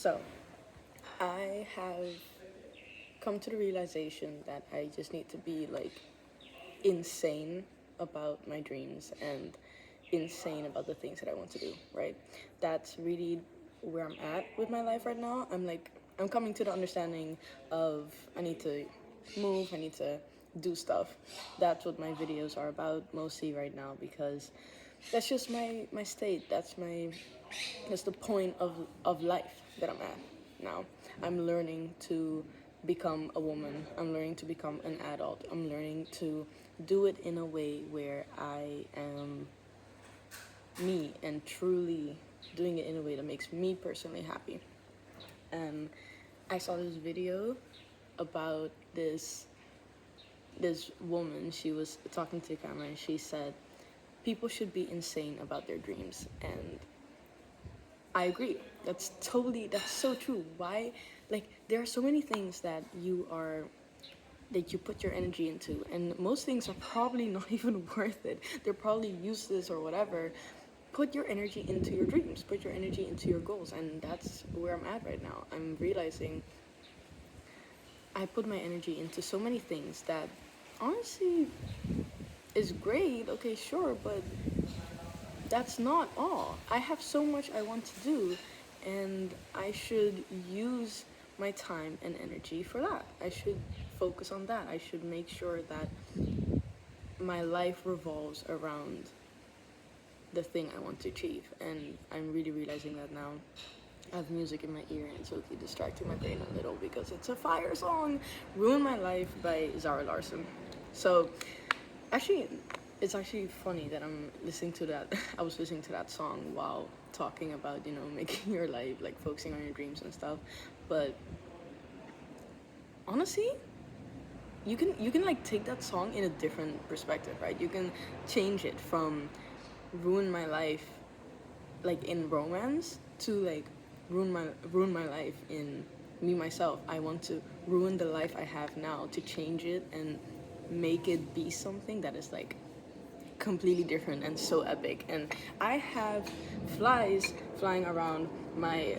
So, I have come to the realization that I just need to be like insane about my dreams and insane about the things that I want to do, right? That's really where I'm at with my life right now. I'm coming to the understanding of I need to move, I need to do stuff. That's what my videos are about mostly right now because that's just my state. That's the point of life that I'm at now. I'm learning to become a woman. I'm learning to become an adult. I'm learning to do it in a way where I am me and truly doing it in a way that makes me personally happy. And I saw this video about this woman. She was talking to the camera and she said people should be insane about their dreams, and I agree. That's so true. Why? Like, there are so many things that you put your energy into, and most things are probably not even worth it. They're probably useless or whatever. Put your energy into your dreams, put your energy into your goals, and that's where I'm at right now. I'm realizing I put my energy into so many things that honestly is great, okay, sure, but that's not all. I have so much I want to do, and I should use my time and energy for that. I should focus on that. I should make sure that my life revolves around the thing I want to achieve. And I'm really realizing that now. I have music in my ear and it's okay distracting my brain a little because it's a fire song. Ruin My Life by Zara Larson. So actually, it's actually funny that I'm listening to that. I was listening to that song while talking about, making your life, like focusing on your dreams and stuff. But honestly, you can like take that song in a different perspective, right? You can change it from ruin my life like in romance to like ruin my life in me myself. I want to ruin the life I have now to change it and make it be something that is like completely different and so epic. And I have flies flying around my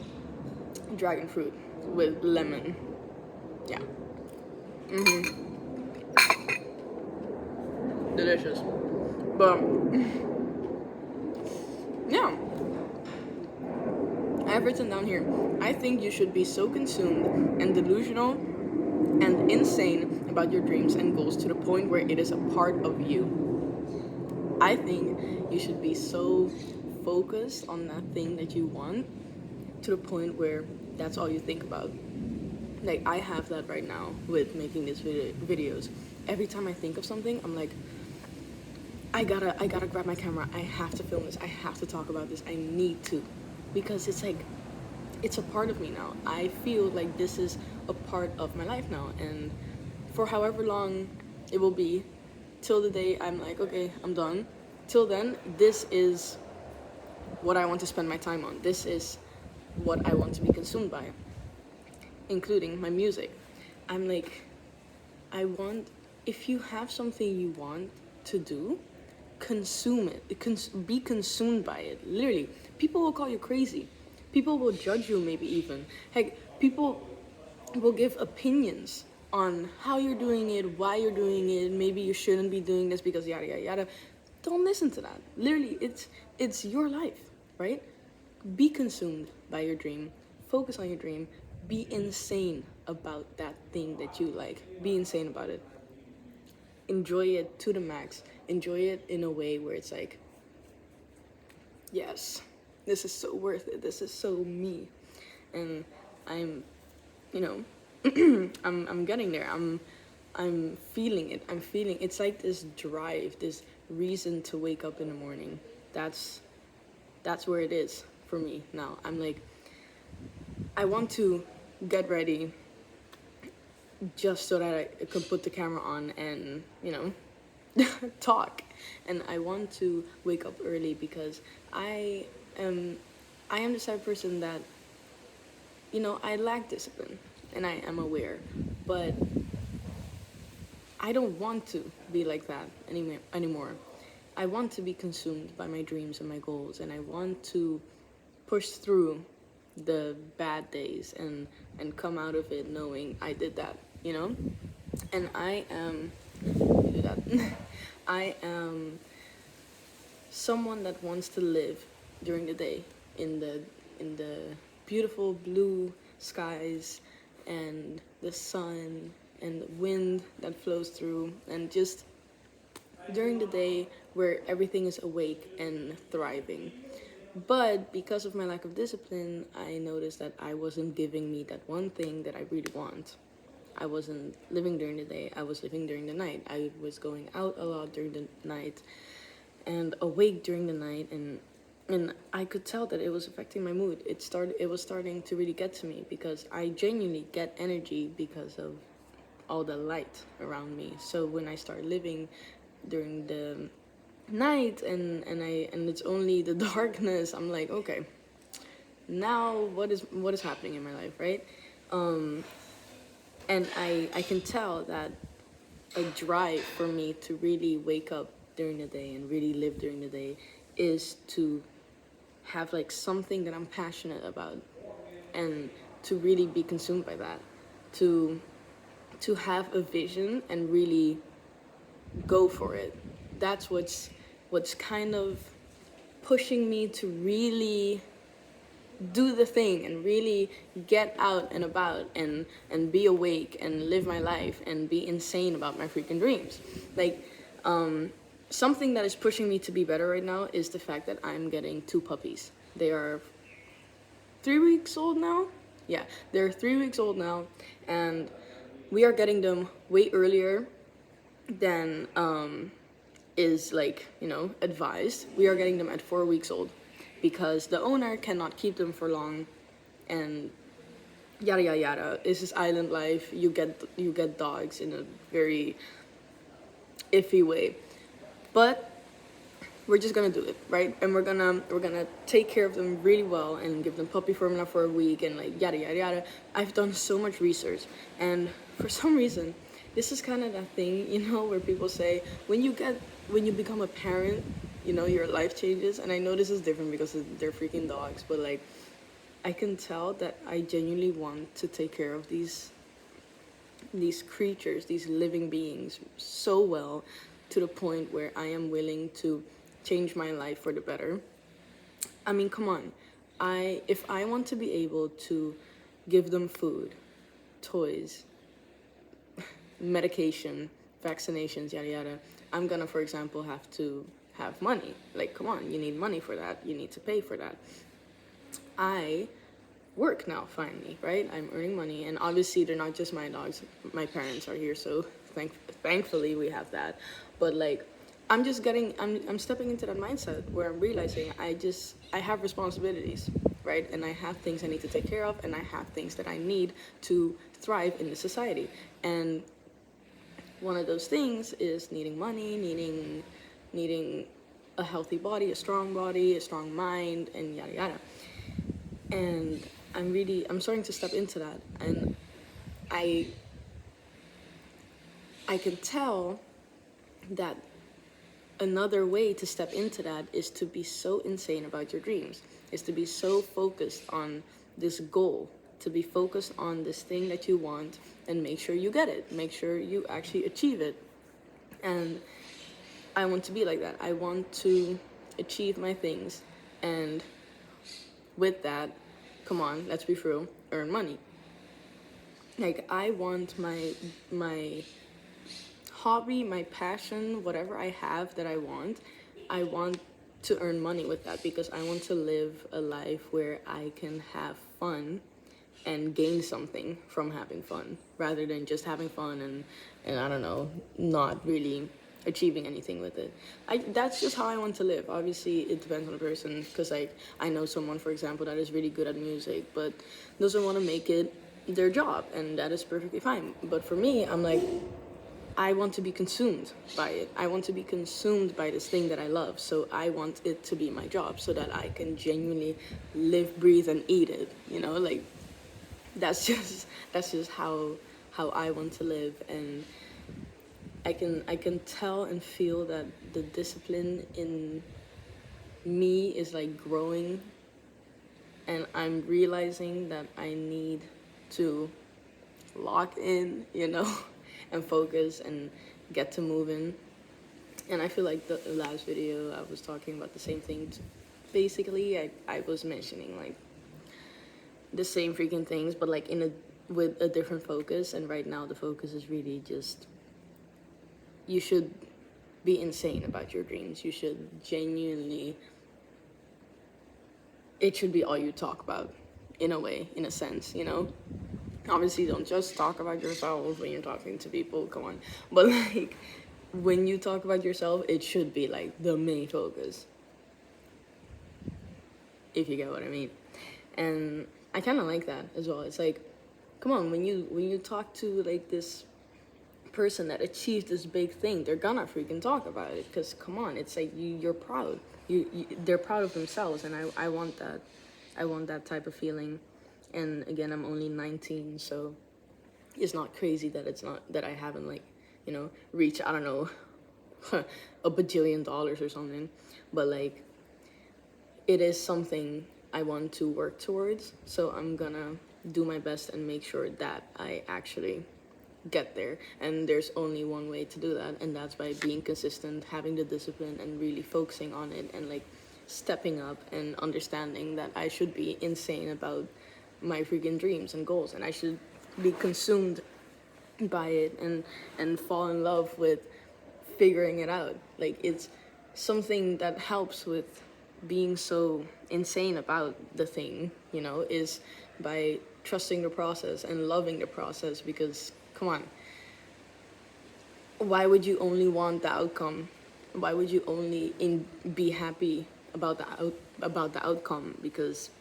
dragon fruit with lemon. Yeah. Delicious. But yeah, I have written down here. I think you should be so consumed and delusional and insane about your dreams and goals to the point where it is a part of you. I think you should be so focused on that thing that you want to the point where that's all you think about. Like, I have that right now with making these videos. Every time I think of something, I'm like, I gotta grab my camera. I have to film this. I have to talk about this. I need to, because it's like, it's a part of me now. I feel like this is a part of my life now, and for however long it will be, till the day I'm like, okay, I'm done. Till then, this is what I want to spend my time on. This is what I want to be consumed by, including my music. I'm like, I want, if you have something you want to do, consume it. Be consumed by it. Literally, people will call you crazy. People will judge you, maybe even. Heck, people will give opinions on how you're doing it, why you're doing it. Maybe you shouldn't be doing this because yada yada yada. Don't listen to that. Literally, it's your life, right? Be consumed by your dream. Focus on your dream. Be insane about that thing that you like. Be insane about it. Enjoy it to the max. Enjoy it in a way where it's like, yes, this is so worth it. This is so me. And I'm, you know, I'm getting there. I'm feeling it. I'm feeling it's like this drive, this reason to wake up in the morning. That's where it is for me now. I'm like, I want to get ready just so that I can put the camera on and, talk. And I want to wake up early because am I am the type of person that, I lack discipline and I am aware. But I don't want to be like that anymore. I want to be consumed by my dreams and my goals, and I want to push through the bad days and come out of it knowing I did that, you know? And I am do that. I am someone that wants to live during the day in the beautiful blue skies and the sun and the wind that flows through, and just during the day where everything is awake and thriving. But because of my lack of discipline, I noticed that I wasn't giving me that one thing that I really want. I wasn't living during the day, I was living during the night. I was going out a lot during the night and awake during the night, and I could tell that it was affecting my mood. It was starting to really get to me because I genuinely get energy because of all the light around me. So when I start living during the night and it's only the darkness, I'm like, okay, now what is happening in my life, right? And I can tell that a drive for me to really wake up during the day and really live during the day is to have like something that I'm passionate about, and to really be consumed by that, to have a vision and really go for it. That's what's kind of pushing me to really do the thing and really get out and about and be awake and live my life and be insane about my freaking dreams. Like, something that is pushing me to be better right now is the fact that I'm getting two puppies. They are 3 weeks old now. Yeah, they're 3 weeks old now, and we are getting them way earlier than is, like, advised. We are getting them at 4 weeks old because the owner cannot keep them for long, and yada yada yada. This is island life. You get dogs in a very iffy way, but we're just gonna do it, right? And we're gonna take care of them really well and give them puppy formula for a week and like yada yada yada. I've done so much research, and for some reason, this is kind of that thing, where people say when you become a parent, your life changes. And I know this is different because they're freaking dogs, but like I can tell that I genuinely want to take care of these creatures, these living beings, so well, to the point where I am willing to change my life for the better. I mean, come on. If I want to be able to give them food, toys, medication, vaccinations, yada yada, I'm gonna, for example, have to have money. Like, come on, you need money for that. You need to pay for that. I work now, finally, right? I'm earning money, and obviously they're not just my dogs. My parents are here, so thankfully we have that. But like, I'm stepping into that mindset where I'm realizing I have responsibilities, right? And I have things I need to take care of, and I have things that I need to thrive in the society. And one of those things is needing money, needing a healthy body, a strong mind, and yada yada. And I'm starting to step into that, and I can tell that another way to step into that is to be so insane about your dreams, is to be so focused on this goal, to be focused on this thing that you want, and make sure you get it, make sure you actually achieve it. And I want to be like that. I want to achieve my things, and with that, come on, let's be true, earn money. Like, I want my hobby, my passion, whatever I have that I want to earn money with that, because I want to live a life where I can have fun and gain something from having fun, rather than just having fun and I don't know, not really achieving anything with it. That's just how I want to live. Obviously, it depends on the person, because like I know someone, for example, that is really good at music but doesn't want to make it their job, and that is perfectly fine. But for me, I'm like, I want to be consumed by it. I want to be consumed by this thing that I love. So I want it to be my job so that I can genuinely live, breathe, and eat it. Like, that's just how I want to live. And I can tell and feel that the discipline in me is like growing and I'm realizing that I need to lock in, and focus and get to moving. And I feel like the last video I was talking about the same thing. Basically, I was mentioning like the same freaking things, but like with a different focus. And right now, the focus is really just you should be insane about your dreams. You should genuinely. It should be all you talk about, in a way, in a sense, Obviously, don't just talk about yourself when you're talking to people. Come on, but like when you talk about yourself, it should be like the main focus, if you get what I mean. And I kind of like that as well. It's like, come on, when you talk to like this person that achieved this big thing, they're gonna freaking talk about it. Because come on, it's like you're proud. They're proud of themselves, and I want that. I want that type of feeling. And again, I'm only 19, so it's not crazy that I haven't like, reached, I don't know, a bajillion dollars or something. But like, it is something I want to work towards. So I'm gonna do my best and make sure that I actually get there. And there's only one way to do that, and that's by being consistent, having the discipline, and really focusing on it, and like stepping up and understanding that I should be insane about my freaking dreams and goals, and I should be consumed by it and fall in love with figuring it out. Like, it's something that helps with being so insane about the thing, is by trusting the process and loving the process. Because come on, why would you only want the outcome? Why would you only be happy about the outcome? Because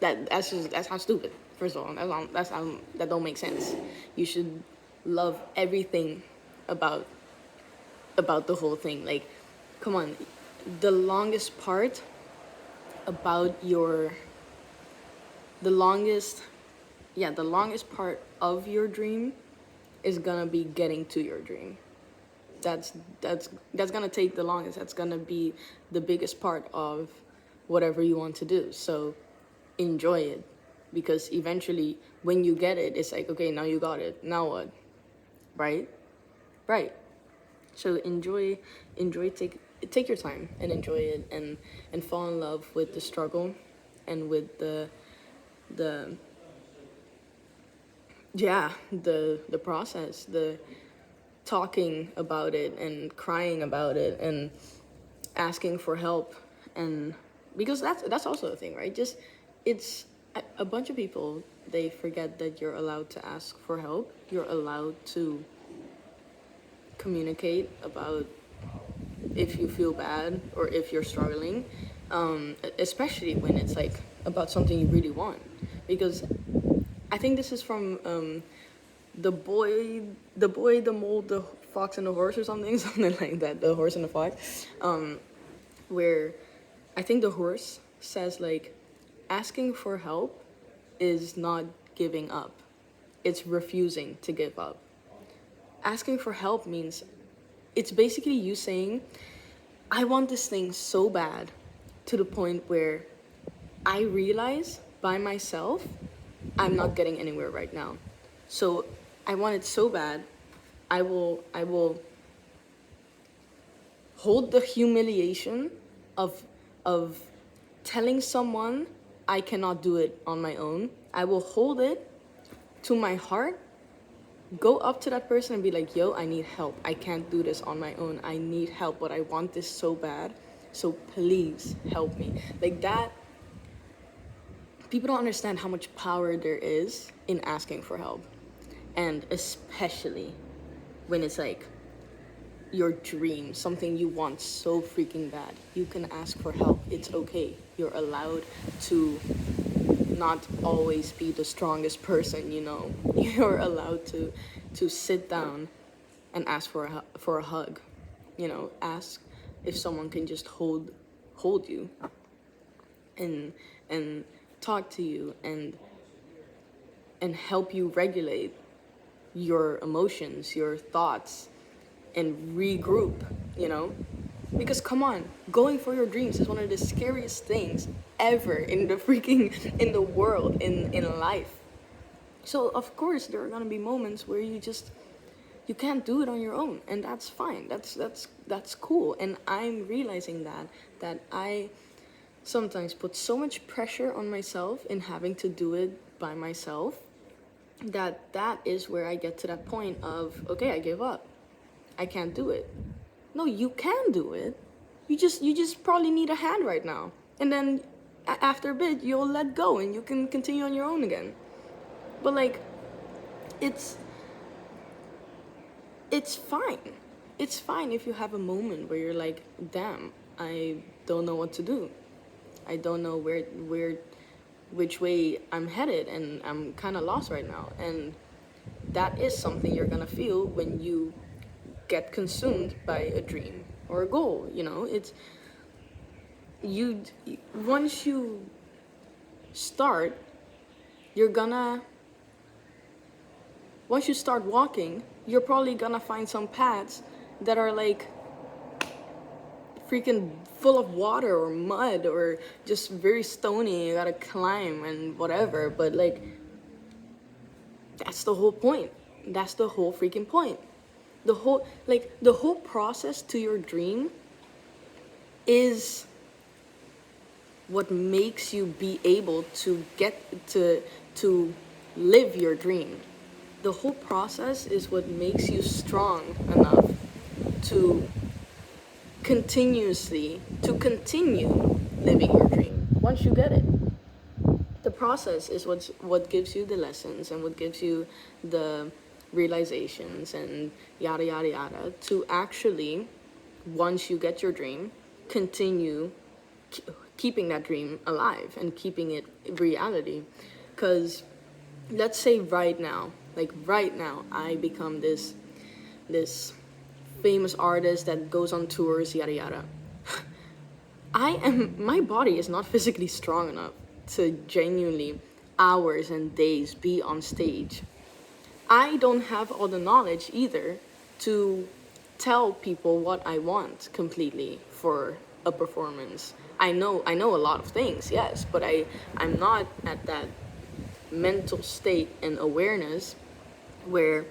that's how stupid. First of all, that don't make sense. You should love everything about the whole thing. Like, come on, the longest part about the longest part of your dream is gonna be getting to your dream. That's gonna take the longest. That's gonna be the biggest part of whatever you want to do. So enjoy it, because eventually when you get it, it's like, okay, now you got it, now what? Right. So enjoy, take your time and enjoy it, and fall in love with the struggle, and with the process, the talking about it and crying about it and asking for help. And because that's also a thing, right? Just, it's a bunch of people, they forget that you're allowed to ask for help. You're allowed to communicate about if you feel bad or if you're struggling, especially when it's like about something you really want. Because I think this is from the boy, the mole, the fox and the horse, or something like that. The horse and the fox, where I think the horse says like, asking for help is not giving up. It's refusing to give up. Asking for help means, it's basically you saying, I want this thing so bad, to the point where I realize by myself I'm not getting anywhere right now. So I want it so bad, I will hold the humiliation of telling someone I cannot do it on my own. I will hold it to my heart, go up to that person and be like, yo, I need help. I can't do this on my own. I need help, but I want this so bad. So please help me. Like that, people don't understand how much power there is in asking for help. And especially when it's like your dream, something you want so freaking bad. You can ask for help. It's okay. You're allowed to not always be the strongest person, You're allowed to sit down and ask for a hug. Ask if someone can just hold you and talk to you and help you regulate your emotions, your thoughts, and regroup, Because come on, going for your dreams is one of the scariest things ever in the freaking in the world, in life. So of course there are gonna be moments where you can't do it on your own, and that's fine. That's cool. And I'm realizing that I sometimes put so much pressure on myself in having to do it by myself, that is where I get to that point of, okay, I give up. I can't do it. No, you can do it. You just probably need a hand right now. And then after a bit you'll let go and you can continue on your own again. But like, it's it's fine. It's fine if you have a moment where you're like, damn, I don't know what to do. I don't know which way I'm headed, and I'm kind of lost right now. And that is something you're gonna feel when you get consumed by a dream or a goal. It's you. Once you start, you're gonna. Once you start walking, you're probably gonna find some paths that are like freaking full of water or mud or just very stony. You gotta climb and whatever. But like, that's the whole point. That's the whole freaking point. The whole process to your dream is what makes you be able to get to live your dream. The whole process is what makes you strong enough to continue living your dream once you get it. The process is what gives you the lessons and what gives you the realizations and yada yada yada to actually, once you get your dream, continue keeping that dream alive and keeping it reality. Because let's say right now I become this famous artist that goes on tours, yada yada. My body is not physically strong enough to genuinely hours and days be on stage. I don't have all the knowledge either to tell people what I want completely for a performance. I know a lot of things, yes, but I'm not at that mental state and awareness where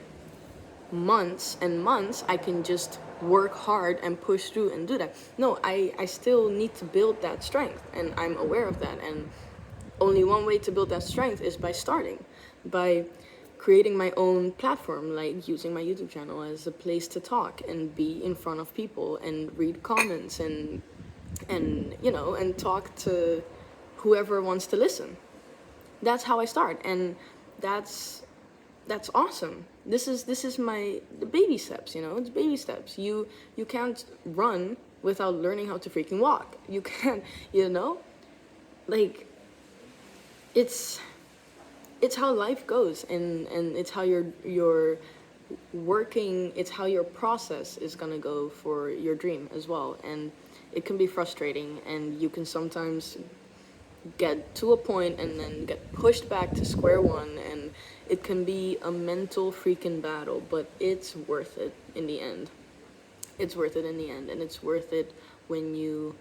months and months I can just work hard and push through and do that. No, I still need to build that strength, and I'm aware of that. And only one way to build that strength is by starting, by creating my own platform, like using my YouTube channel as a place to talk and be in front of people and read comments and talk to whoever wants to listen. That's how I start, and that's awesome. This is my the baby steps. It's baby steps. You can't run without learning how to freaking walk. You can't, like, it's how life goes, and it's how you're working. It's how your process is gonna go for your dream as well. And it can be frustrating, and you can sometimes get to a point and then get pushed back to square one, and it can be a mental freaking battle, but it's worth it in the end. It's worth it in the end, and it's worth it when you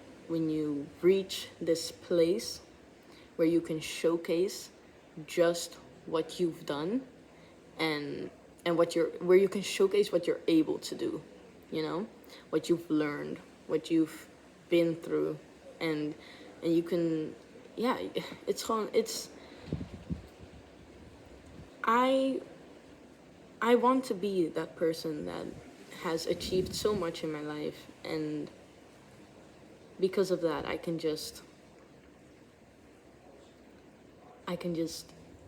reach this place where you can showcase just what you've done, and where you can showcase what you're able to do, what you've learned, what you've been through, and you can, yeah, I want to be that person that has achieved so much in my life, and because of that I can just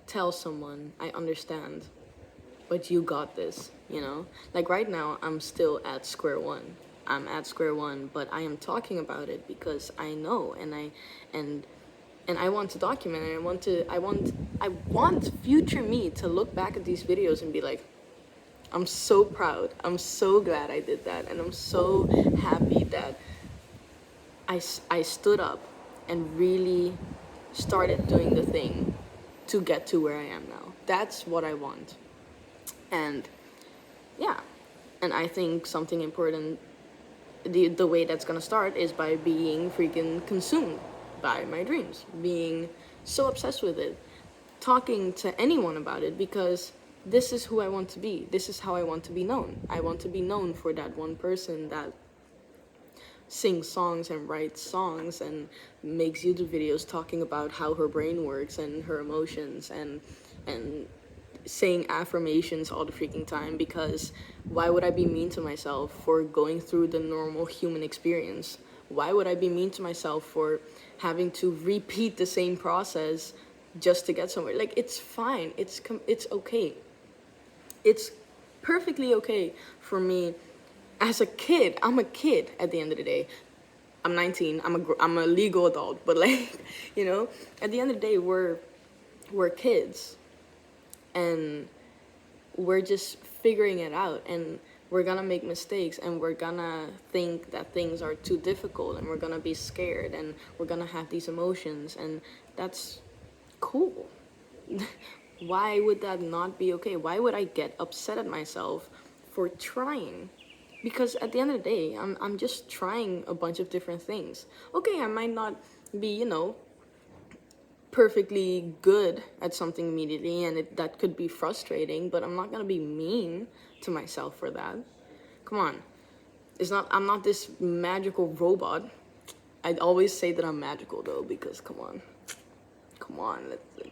tell someone, I understand, but you got this. Like right now I'm still at square one. I'm at square one, but I am talking about it because I know, and I want to document it. I want future me to look back at these videos and be like, I'm so proud. I'm so glad I did that, and I'm so happy that I stood up and really started doing the thing to get to where I am now. That's what I want. And yeah, and I think something important the way that's gonna start is by being freaking consumed by my dreams, being so obsessed with it, talking to anyone about it, because this is who I want to be. This is how I want to be known. I want to be known for that one person that sings songs and writes songs and makes YouTube videos talking about how her brain works and her emotions, and saying affirmations all the freaking time. Because why would I be mean to myself for going through the normal human experience? Why would I be mean to myself for having to repeat the same process just to get somewhere? Like, it's fine. It's okay. It's perfectly okay for me as a kid. I'm a kid at the end of the day. I'm 19. I'm a legal adult, but like, you know, at the end of the day, we're kids, and we're just figuring it out, and we're gonna make mistakes, and we're gonna think that things are too difficult, and we're gonna be scared, and we're gonna have these emotions, and that's cool. Why would that not be okay? Why would I get upset at myself for trying? Because at the end of the day, I'm just trying a bunch of different things. Okay, I might not be, you know, perfectly good at something immediately, and that could be frustrating, but I'm not gonna be mean to myself for that. Come on. I'm not this magical robot. I'd always say that I'm magical though, because come on,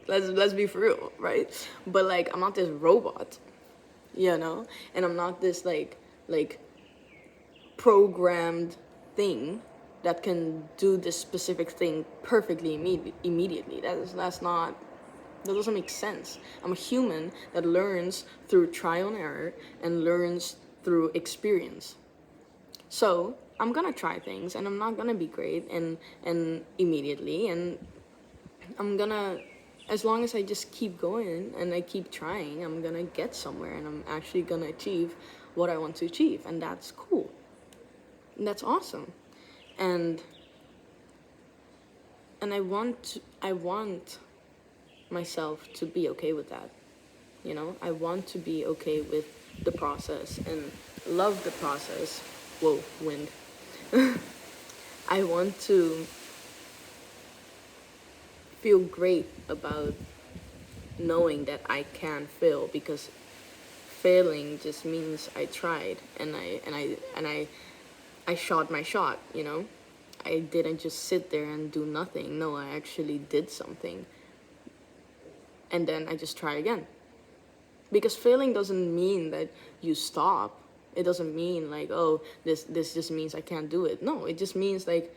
let's be for real, right? But like, I'm not this robot, you know, and I'm not this like programmed thing that can do this specific thing perfectly immediately. That doesn't make sense. I'm a human that learns through trial and error and learns through experience. So I'm gonna try things, and I'm not gonna be great and immediately, and I'm gonna, as long as I just keep going and I keep trying, I'm gonna get somewhere, and I'm actually gonna achieve what I want to achieve, and that's cool. And that's awesome. And I want myself to be okay with that. You know, I want to be okay with the process and love the process. Whoa, wind. I want to feel great about knowing that I can fail, because failing just means I tried, and I shot my shot, you know? I didn't just sit there and do nothing. No, I actually did something. And then I just try again. Because failing doesn't mean that you stop. It doesn't mean like, oh, this just means I can't do it. No, it just means like,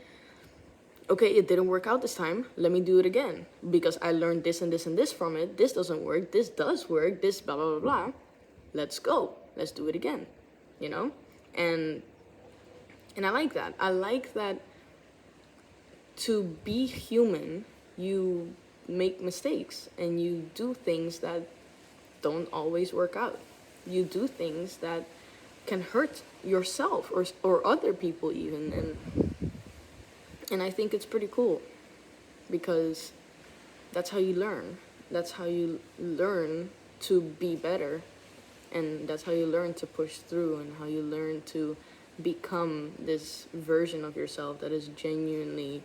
okay, it didn't work out this time. Let me do it again. Because I learned this and this and this from it. This doesn't work. This does work. This blah, blah, blah, blah. Let's go. Let's do it again. You know? And I like that. I like that to be human, you make mistakes and you do things that don't always work out. You do things that can hurt yourself or other people even, and I think it's pretty cool, because that's how you learn. That's how you learn to be better, and that's how you learn to push through, and how you learn to become this version of yourself that is genuinely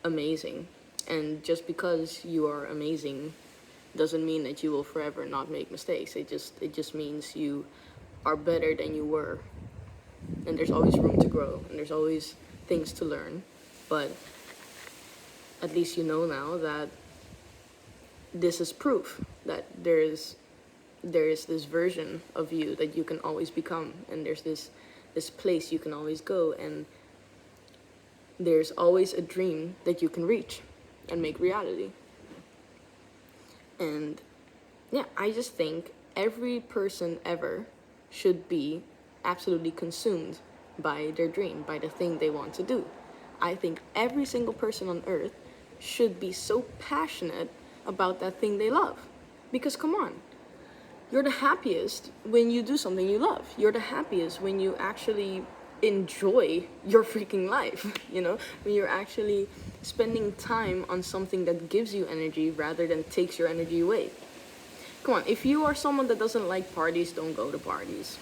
amazing. And just because you are amazing doesn't mean that you will forever not make mistakes. It just means you are better than you were, and there's always room to grow, and there's always things to learn. But at least you know now that this is proof that there is this version of you that you can always become, and there's this place you can always go, and there's always a dream that you can reach and make reality. And yeah, I just think every person ever should be absolutely consumed by their dream, by the thing they want to do. I think every single person on earth should be so passionate about that thing they love. Because come on, you're the happiest when you do something you love. You're the happiest when you actually enjoy your freaking life, you know? When you're actually spending time on something that gives you energy rather than takes your energy away. Come on, if you are someone that doesn't like parties, don't go to parties.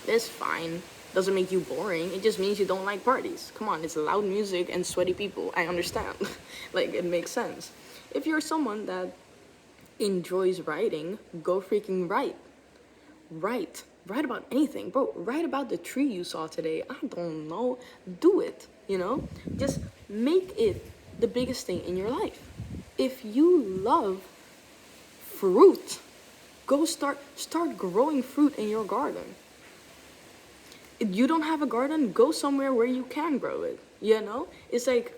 That's fine. doesn't make you boring. It just means you don't like parties. Come on, it's loud music and sweaty people. I understand. Like, it makes sense. If you're someone that enjoys writing, go freaking write. Write about anything, bro. Write about the tree you saw today. I don't know. Do it, Just make it the biggest thing in your life. If you love fruit, go start growing fruit in your garden. If you don't have a garden, go somewhere where you can grow it. It's like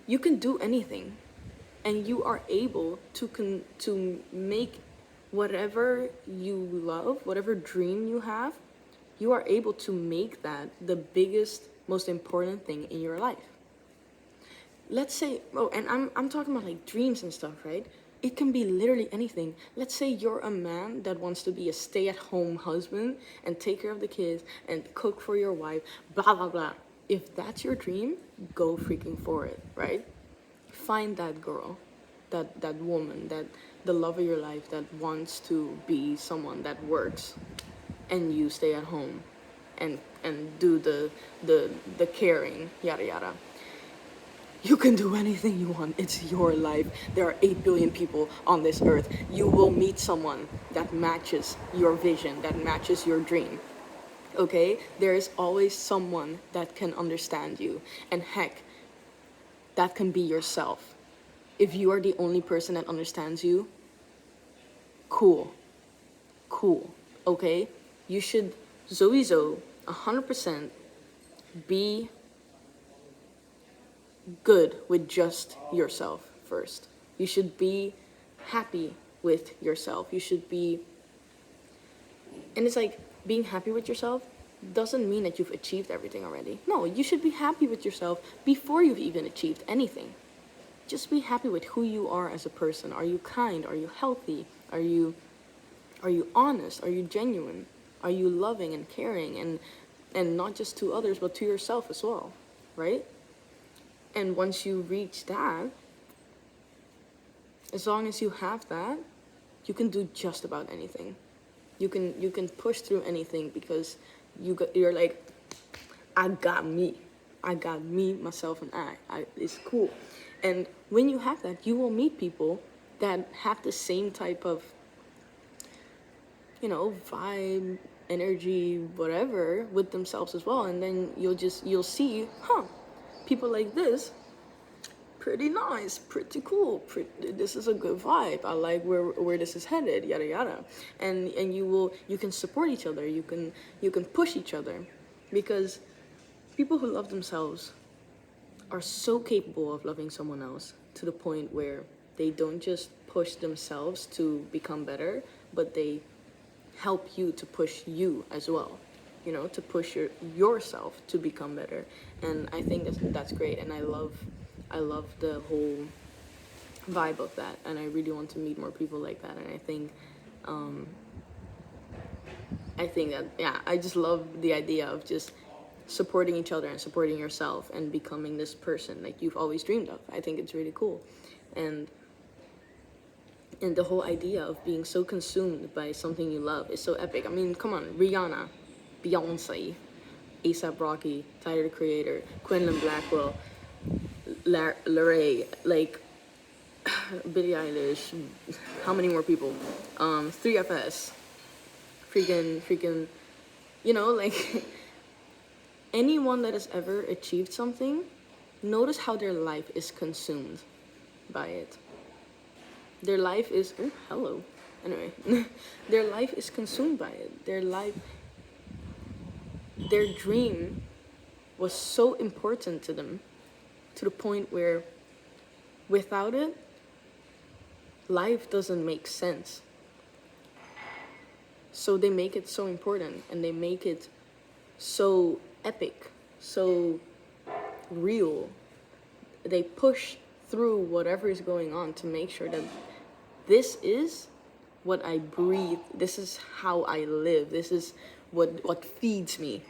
you can do anything, and you are able to make whatever you love, whatever dream you have, you are able to make that the biggest, most important thing in your life. Let's say, and I'm talking about like dreams and stuff, right? It can be literally anything. Let's say you're a man that wants to be a stay-at-home husband and take care of the kids and cook for your wife, blah, blah, blah. If that's your dream, go freaking for it, right? Find that girl, that woman, that the love of your life that wants to be someone that works, and you stay at home and do the caring, yada yada. You can do anything you want. It's your life. There are 8 billion people on this earth. You will meet someone that matches your vision, that matches your dream. Okay? There is always someone that can understand you. And heck, that can be yourself. If you are the only person that understands you, cool. Okay? You should sowieso 100% be good with just yourself first. You should be happy with yourself. You should be, and it's like, being happy with yourself doesn't mean that you've achieved everything already. No, you should be happy with yourself before you've even achieved anything. Just be happy with who you are as a person. Are you kind? Are you healthy? Are you honest? Are you genuine? Are you loving and caring, and not just to others but to yourself as well, right? And once you reach that, as long as you have that, you can do just about anything. You can push through anything because you're like, I got me, myself, and I. It's cool. And when you have that, you will meet people that have the same type of, vibe, energy, whatever, with themselves as well. And then you'll see, people like this, pretty nice, pretty cool, this is a good vibe. I like where this is headed, yada yada. And you can support each other. You can push each other, because people who love themselves are so capable of loving someone else to the point where they don't just push themselves to become better, but they help you to push you as well. To push yourself to become better. And I think that's great, and I love the whole vibe of that, and I really want to meet more people like that. And I think that, I just love the idea of just supporting each other and supporting yourself and becoming this person like you've always dreamed of. I think it's really cool. And the whole idea of being so consumed by something you love is so epic. I mean, come on, Rihanna, Beyonce, A$AP Rocky, Tyler the Creator, Quentin Blackwell, Larray, like Billie Eilish, how many more people? 3FS, freaking, like anyone that has ever achieved something, notice how their life is consumed by it. Their life is, anyway, their life is consumed by it. Their dream was so important to them, to the point where without it, life doesn't make sense. So they make it so important, and they make it so epic, so real. They push through whatever is going on to make sure that this is what I breathe, this is how I live, this is what feeds me,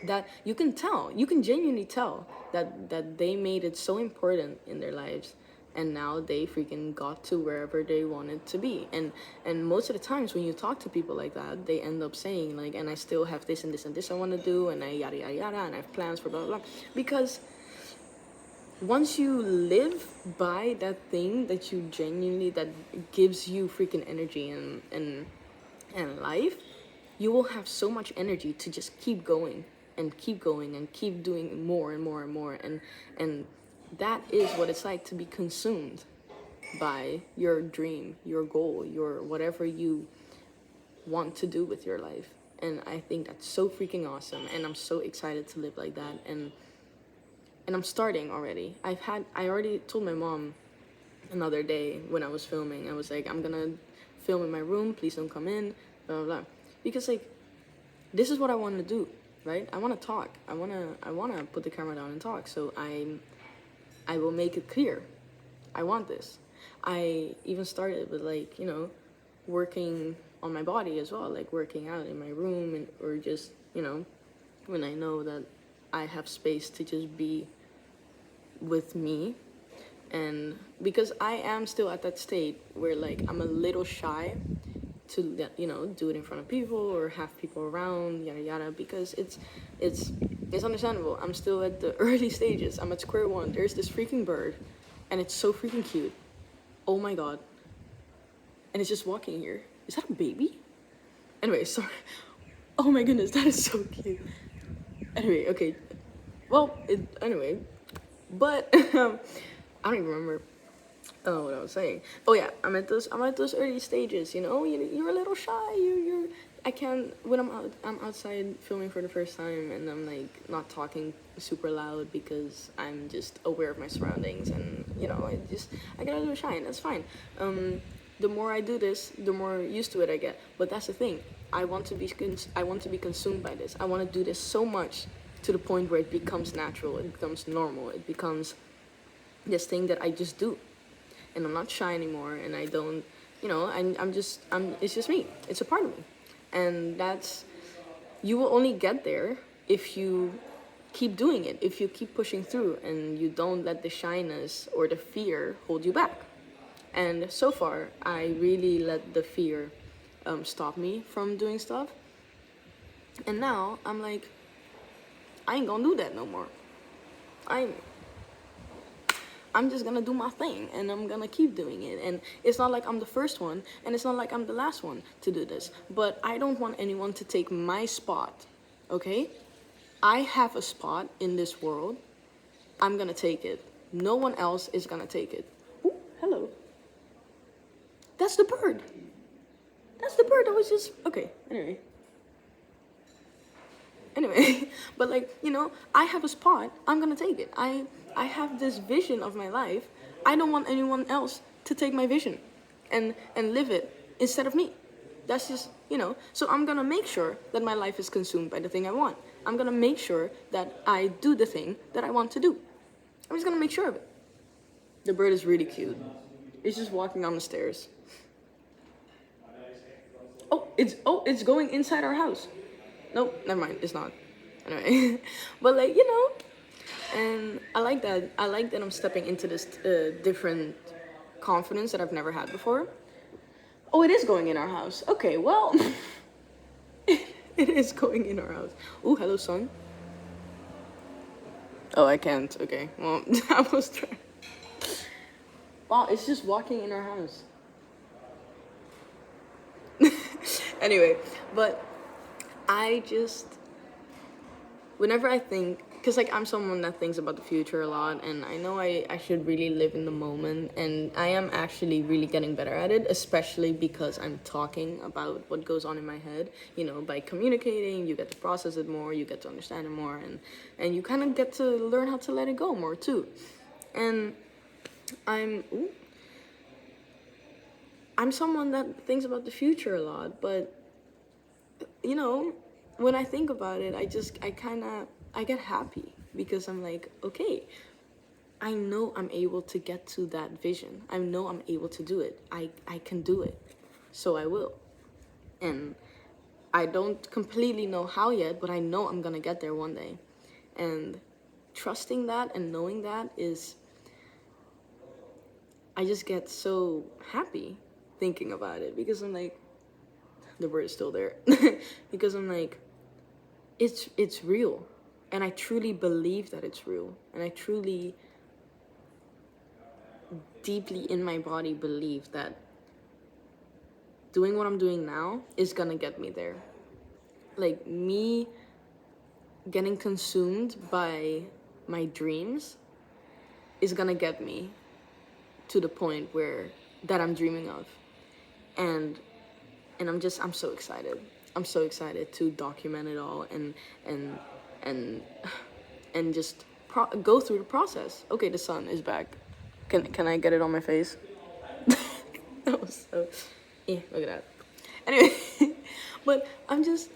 that you can genuinely tell that they made it so important in their lives and now they freaking got to wherever they wanted to be. And most of the times when you talk to people like that, they end up saying like, and I still have this and this and this I want to do, and I yada yada yada, and I have plans for blah blah blah. Because once you live by that thing that you genuinely, that gives you freaking energy and life, you will have so much energy to just keep going and keep going and keep doing more and more and more. And that is what it's like to be consumed by your dream, your goal, your whatever you want to do with your life. And I think that's so freaking awesome, and I'm so excited to live like that. And I'm starting already. I already told my mom another day when I was filming, I was like, I'm gonna film in my room, please don't come in, blah blah blah. Because like, this is what I want to do, right? I want to talk. I wanna put the camera down and talk. So I will make it clear. I want this. I even started with like, you know, working on my body as well, like working out in my room, and or just, you know, when I know that I have space to just be with me. And because I am still at that state where like I'm a little shy to, you know, do it in front of people or have people around, yada yada, because it's understandable. I'm still at the early stages. I'm at square one. There's this freaking bird, and it's so freaking cute. Oh my god. And it's just walking here. Is that a baby? Anyway, sorry. Oh my goodness, that is so cute. Anyway, okay. Well, anyway, but I don't even remember what I was saying. Oh yeah, I'm at those early stages. You know, you're a little shy. I can't, when I'm outside filming for the first time, and I'm like not talking super loud because I'm just aware of my surroundings, and you know, I get a little shy, and that's fine. The more I do this, the more used to it I get. But that's the thing. I want to be consumed by this. I want to do this so much to the point where it becomes natural, it becomes normal, it becomes this thing that I just do, and I'm not shy anymore, and I don't, you know, it's just me. It's a part of me, and you will only get there if you keep doing it, if you keep pushing through, and you don't let the shyness or the fear hold you back. And so far, I really let the fear stop me from doing stuff, and now I'm like, I ain't gonna do that no more. I'm just gonna do my thing, and I'm gonna keep doing it. And it's not like I'm the first one, and it's not like I'm the last one to do this. But I don't want anyone to take my spot, okay? I have a spot in this world. I'm gonna take it. No one else is gonna take it. Ooh, hello. That's the bird. That's the bird that was just, okay, anyway. But like, you know, I have a spot, I'm gonna take it. I have this vision of my life. I don't want anyone else to take my vision and live it instead of me. That's just, you know, so I'm gonna make sure that my life is consumed by the thing I want. I'm gonna make sure that I do the thing that I want to do. I'm just gonna make sure of it. The bird is really cute. It's just walking down the stairs. It's going inside our house. Nope, never mind, it's not. Anyway, but like, you know, and I like that I'm stepping into this different confidence that I've never had before. Oh, it is going in our house. Okay, well, it is going in our house. Oh, hello, son. Oh, I can't. Okay, well, I was trying. Wow, it's just walking in our house. Anyway, but whenever I think, because like I'm someone that thinks about the future a lot, and I know I should really live in the moment, and I am actually really getting better at it, especially because I'm talking about what goes on in my head. You know, by communicating, you get to process it more, you get to understand it more, and you kind of get to learn how to let it go more too. And I'm someone that thinks about the future a lot, but you know, when I think about it, I get happy because I'm like, okay, I know I'm able to get to that vision. I know I'm able to do it. I can do it. So I will. And I don't completely know how yet, but I know I'm gonna get there one day. And trusting that and knowing that I just get so happy thinking about it, because I'm like, the word is still there. Because I'm like, it's real, and I truly believe that it's real, and I truly deeply in my body believe that doing what I'm doing now is gonna get me there. Like, me getting consumed by my dreams is gonna get me to the point where that I'm dreaming of. And I'm so excited. I'm so excited to document it all, and and and just go through the process. Okay, the sun is back. Can I get it on my face? That was so, yeah, look at that. Anyway, but I'm just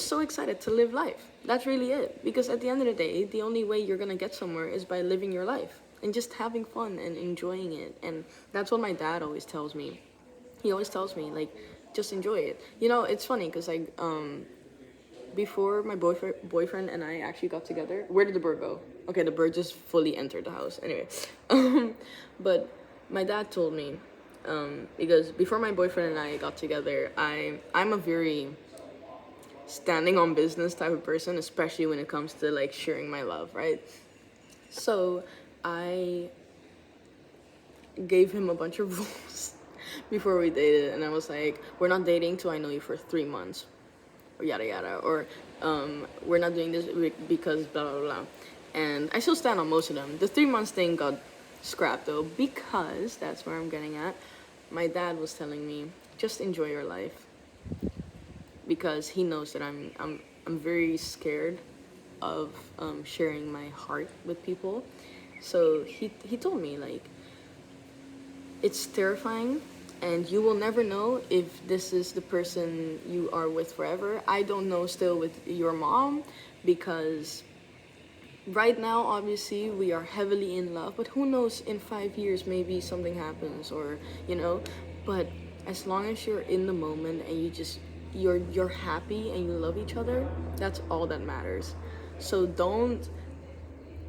so excited to live life. That's really it. Because at the end of the day, the only way you're gonna get somewhere is by living your life and just having fun and enjoying it. And that's what my dad always tells me. He always tells me, like, just enjoy it. You know, it's funny because like before my boyfriend and I actually got together. Where did the bird go? Okay, the bird just fully entered the house. Anyway, but my dad told me, because before my boyfriend and I got together, I'm a very standing on business type of person, especially when it comes to like sharing my love, right? So I gave him a bunch of rules before we dated, and I was like, we're not dating till I know you for 3 months, or yada yada, or we're not doing this because blah blah blah. And I still stand on most of them. The 3 months thing got scrapped though, because that's where I'm getting at. My dad was telling me, just enjoy your life, because he knows that I'm very scared of sharing my heart with people. So he told me, like, it's terrifying, and you will never know if this is the person you are with forever. I don't know still with your mom, because right now obviously we are heavily in love, but who knows, in 5 years maybe something happens, or but as long as you're in the moment and you're happy and you love each other, that's all that matters. So don't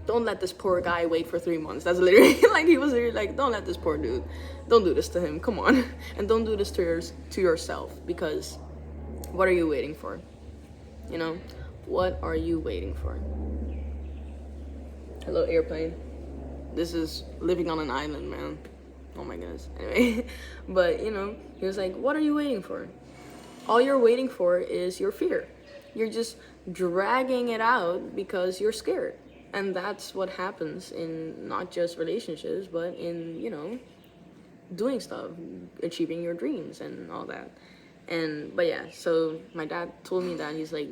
let this poor guy wait for 3 months. That's literally like, he was literally like, don't let this poor dude, don't do this to him, come on. And don't do this to yourself, because what are you waiting for? What are you waiting for? Hello, airplane. This is living on an island, man. Oh my goodness. Anyway, but he was like, what are you waiting for? All you're waiting for is your fear. You're just dragging it out because you're scared. And that's what happens in not just relationships, but in, doing stuff, achieving your dreams and all that. But yeah, so my dad told me that. He's like,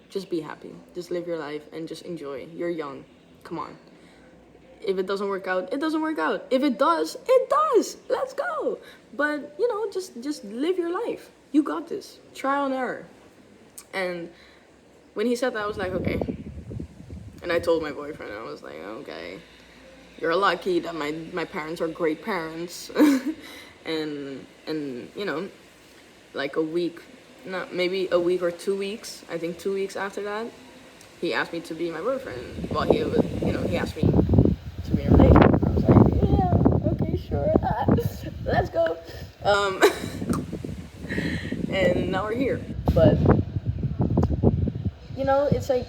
just be happy. Just live your life and just enjoy. You're young. Come on. If it doesn't work out, it doesn't work out. If it does, it does. Let's go. But, just live your life. You got this. Trial and error. And when he said that, I was like, okay. And I told my boyfriend, I was like, okay, you're lucky that my parents are great parents. and like maybe a week or 2 weeks, I think 2 weeks after that, he asked me to be my boyfriend. Well, he asked me to be in a relationship. I was like, yeah, okay, sure, let's go. And now we're here. But it's like,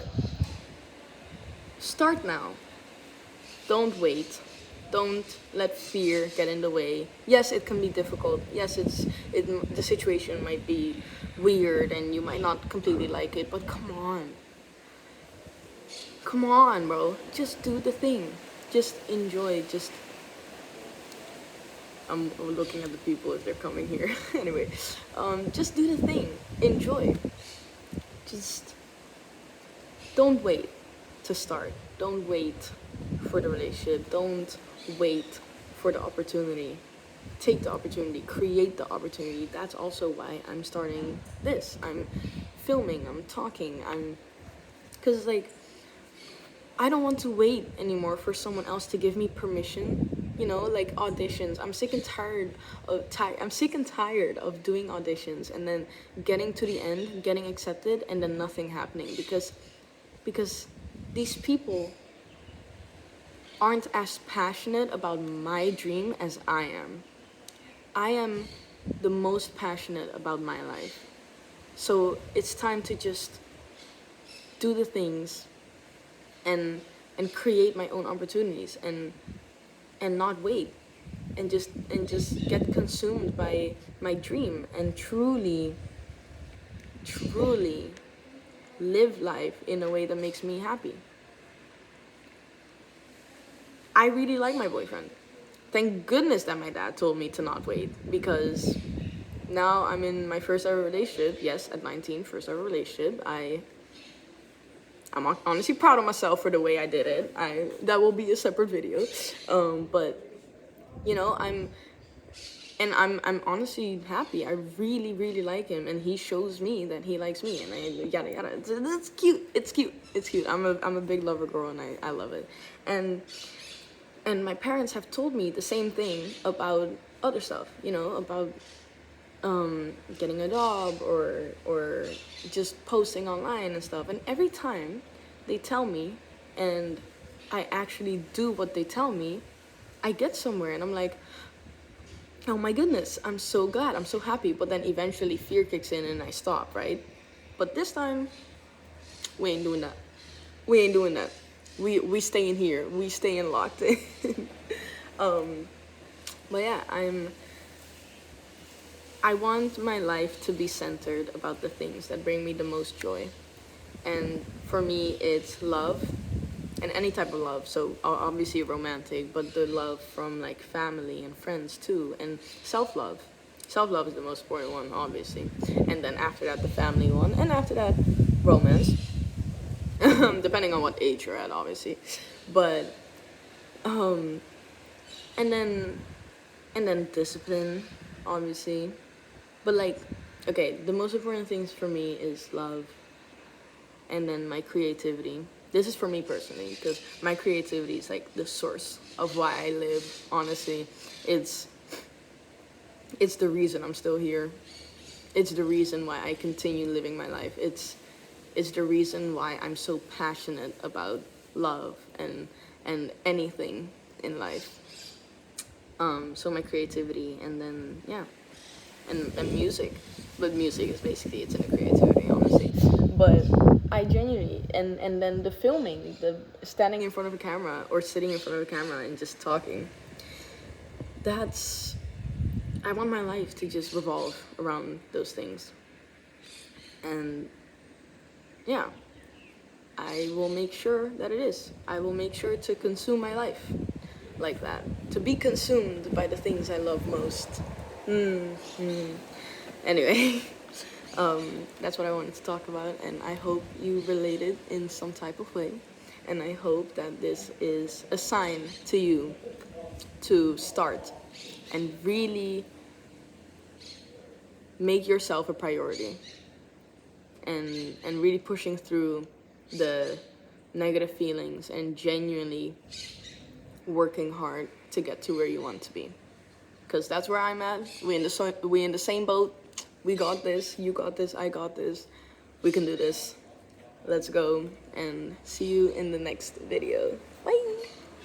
start now. Don't wait. Don't let fear get in the way. Yes, it can be difficult. Yes, the situation might be weird and you might not completely like it, but come on. Come on, bro. Just do the thing. Just enjoy. I'm looking at the people if they're coming here. Anyway, just do the thing. Enjoy. Just don't wait to start. Don't wait for the relationship. Don't wait for the opportunity. Take the opportunity. Create the opportunity. That's also why I'm starting this. I'm filming. I'm talking. Because like, I don't want to wait anymore for someone else to give me permission. Like auditions. I'm sick and tired of doing auditions and then getting to the end, getting accepted, and then nothing happening, because these people aren't as passionate about my dream as I am. I am the most passionate about my life. So it's time to just do the things and create my own opportunities and not wait and just get consumed by my dream and truly live life in a way that makes me happy. I really like my boyfriend. Thank goodness that my dad told me to not wait, because now I'm in my first ever relationship. Yes, at 19, first ever relationship. I'm honestly proud of myself for the way I did it. That will be a separate video. But you know, I'm honestly happy. I really like him, and he shows me that he likes me, and yada yada. It's cute. It's cute. It's cute. I'm a big lover girl, and I love it. And my parents have told me the same thing about other stuff. You know, about getting a job or just posting online and stuff. And every time they tell me, and I actually do what they tell me, I get somewhere, and I'm like, oh my goodness, I'm so glad, I'm so happy. But then eventually fear kicks in and I stop, right? But this time, we ain't doing that. We ain't doing that. We stay in here. We stay in locked in. But yeah, I want my life to be centered about the things that bring me the most joy. And for me, it's love, and any type of love. So obviously romantic, but the love from like family and friends too, and self-love. Self-love is the most important one, obviously. And then after that, the family one, and after that, romance. Depending on what age you're at, obviously. But and then discipline, obviously. But like, okay, the most important things for me is love, and then my creativity. This is for me personally, because my creativity is like the source of why I live. Honestly, it's the reason I'm still here. It's the reason why I continue living my life. It's the reason why I'm so passionate about love and anything in life. So my creativity, and then yeah, and music. But music is basically, it's in the creativity, honestly. But I genuinely, and then the filming, the standing in front of a camera or sitting in front of a camera and just talking. That's, I want my life to just revolve around those things. And yeah, I will make sure that it is. I will make sure to consume my life like that. To be consumed by the things I love most. Anyway, that's what I wanted to talk about, and I hope you related in some type of way. And I hope that this is a sign to you to start and really make yourself a priority, and really pushing through the negative feelings and genuinely working hard to get to where you want to be. Because that's where I'm at. We in the same boat. We got this. You got this. I got this. We can do this. Let's go, and see you in the next video. Bye.